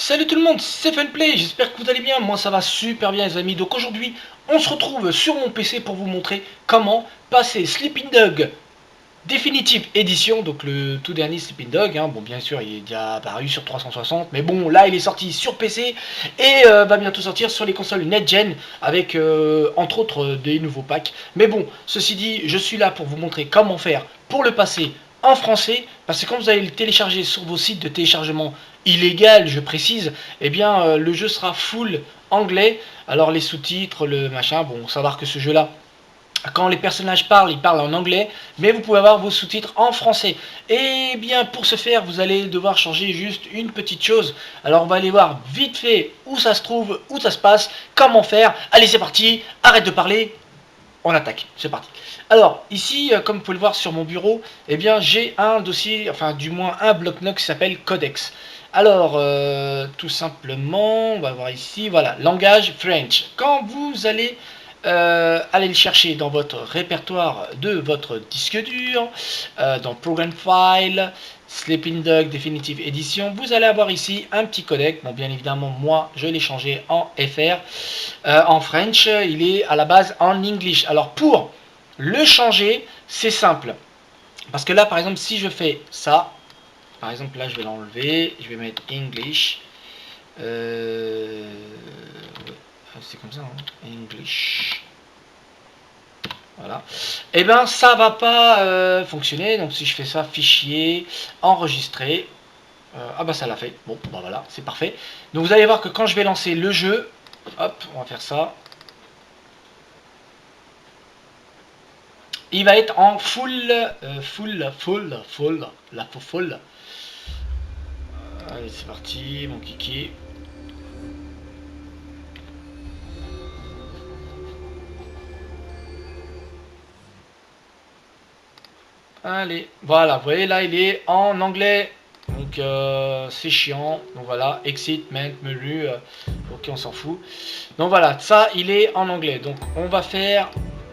Salut tout le monde, c'est Funplay, j'espère que vous allez bien, moi ça va super bien les amis. Donc aujourd'hui, on se retrouve sur mon PC pour vous montrer comment passer Sleeping Dog Definitive Edition, donc le tout dernier Sleeping Dog, hein. Bon bien sûr il est déjà apparu sur 360, mais bon là il est sorti sur PC et va bientôt sortir sur les consoles Next-Gen avec entre autres des nouveaux packs. Mais bon, ceci dit, je suis là pour vous montrer comment faire pour le passer en français, parce que quand vous allez le télécharger sur vos sites de téléchargement illégal, je précise, eh bien le jeu sera full anglais, alors les sous-titres, le machin, bon, savoir que ce jeu-là, quand les personnages parlent, ils parlent en anglais, mais vous pouvez avoir vos sous-titres en français. Et bien pour ce faire, vous allez devoir changer juste une petite chose. Alors on va aller voir vite fait où ça se trouve, où ça se passe, comment faire. Allez c'est parti, arrête de parler, on attaque, c'est parti. Alors ici, comme vous pouvez le voir sur mon bureau, eh bien j'ai un dossier, enfin du moins un bloc-notes qui s'appelle Codex. Alors tout simplement, on va voir ici, voilà, langage French. Quand vous allez aller le chercher dans votre répertoire de votre disque dur, dans Program File, Sleeping Dog Definitive Edition, vous allez avoir ici un petit codec. Bon, bien évidemment, moi, je l'ai changé en FR. En French, il est à la base en English. Alors, pour le changer, c'est simple. Parce que là, par exemple, si je fais ça, par exemple, là, je vais l'enlever, je vais mettre English. C'est comme ça, hein. English. Voilà. Et bien ça va pas fonctionner. Donc si je fais ça, fichier, enregistrer. Ah bah ça l'a fait. Bon, bah voilà, c'est parfait. Donc vous allez voir que quand je vais lancer le jeu, hop, on va faire ça. Il va être en full. Allez, c'est parti, mon kiki. Allez, voilà, vous voyez là il est en anglais, donc c'est chiant, donc voilà, exit, menu, ok on s'en fout. Donc voilà, ça il est en anglais, donc on va faire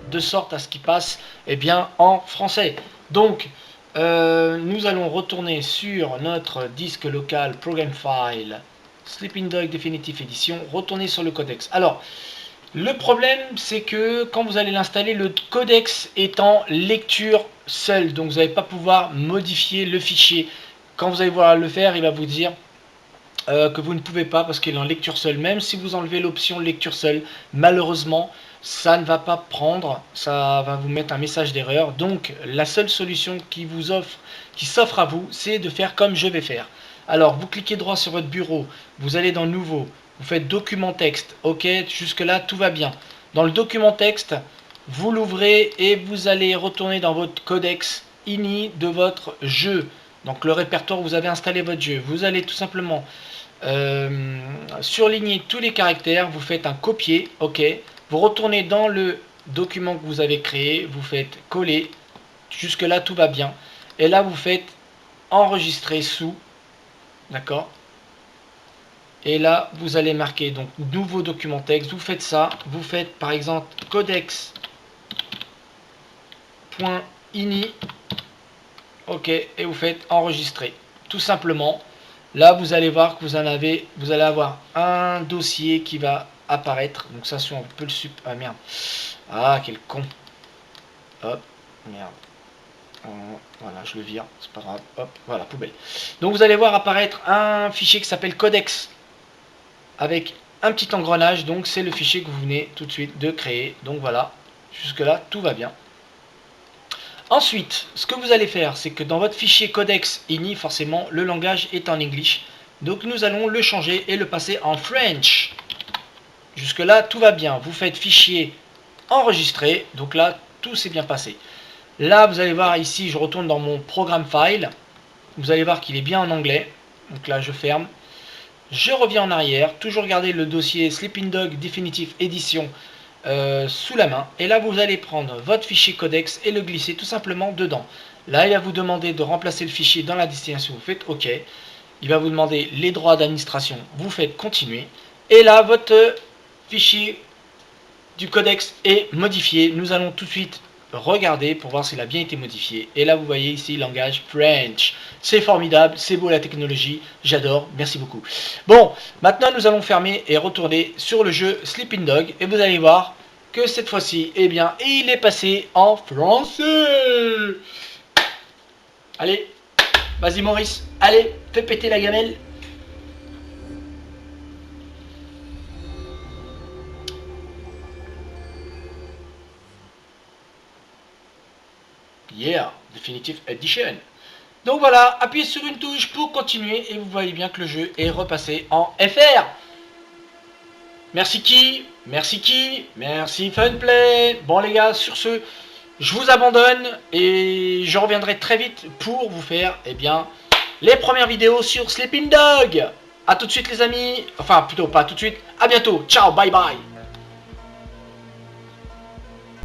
de sorte à ce qu'il passe bien en français. Donc nous allons retourner sur notre disque local Program File, Sleeping Dog Definitive Edition, retourner sur le codex. Alors, le problème, c'est que quand vous allez l'installer, le codex est en lecture seule. Donc vous n'allez pas pouvoir modifier le fichier. Quand vous allez vouloir le faire, il va vous dire que vous ne pouvez pas parce qu'il est en lecture seule. Même si vous enlevez l'option lecture seule, malheureusement, ça ne va pas prendre. Ça va vous mettre un message d'erreur. Donc la seule solution qui s'offre à vous, c'est de faire comme je vais faire. Alors vous cliquez droit sur votre bureau, vous allez dans Nouveau. Vous faites document texte, ok, jusque là tout va bien. Dans le document texte, vous l'ouvrez et vous allez retourner dans votre codex ini de votre jeu. Donc le répertoire où vous avez installé votre jeu. Vous allez tout simplement surligner tous les caractères, vous faites un copier, ok. Vous retournez dans le document que vous avez créé, vous faites coller, jusque là tout va bien. Et là vous faites enregistrer sous, d'accord. Et là, vous allez marquer donc nouveau document texte. Vous faites ça. Vous faites par exemple codex.ini. Ok. Et vous faites enregistrer. Tout simplement. Là, vous allez voir que vous allez avoir un dossier qui va apparaître. Donc ça, si on peut le ah merde. Ah, quel con. Hop. Merde. Voilà, je le vire. C'est pas grave. Hop. Voilà, poubelle. Donc vous allez voir apparaître un fichier qui s'appelle codex, avec un petit engrenage, donc c'est le fichier que vous venez tout de suite de créer. Donc voilà, jusque là tout va bien. Ensuite, ce que vous allez faire, c'est que dans votre fichier codex ini, forcément le langage est en English, donc nous allons le changer et le passer en French. Jusque là tout va bien. Vous faites fichier enregistré, donc là tout s'est bien passé. Là vous allez voir ici, je retourne dans mon programme file, vous allez voir qu'il est bien en anglais, donc là je ferme. Je reviens en arrière, toujours garder le dossier Sleeping Dog Definitive Edition sous la main. Et là, vous allez prendre votre fichier codex et le glisser tout simplement dedans. Là, il va vous demander de remplacer le fichier dans la destination. Vous faites OK. Il va vous demander les droits d'administration. Vous faites continuer. Et là, votre fichier du codex est modifié. Nous allons tout de suite regarder pour voir s'il a bien été modifié. Et là, vous voyez ici, langage French. C'est formidable, c'est beau la technologie, j'adore, merci beaucoup. Bon, maintenant nous allons fermer et retourner sur le jeu Sleeping Dog. Et vous allez voir que cette fois-ci, eh bien, il est passé en français. Allez, vas-y Maurice, allez, fais péter la gamelle. Yeah, Definitive Edition. Donc voilà, appuyez sur une touche pour continuer et vous voyez bien que le jeu est repassé en FR. Merci merci Funplay. Bon les gars, sur ce, je vous abandonne et je reviendrai très vite pour vous faire, eh bien, les premières vidéos sur Sleeping Dog. A tout de suite les amis, enfin plutôt pas tout de suite, à bientôt, ciao, bye bye.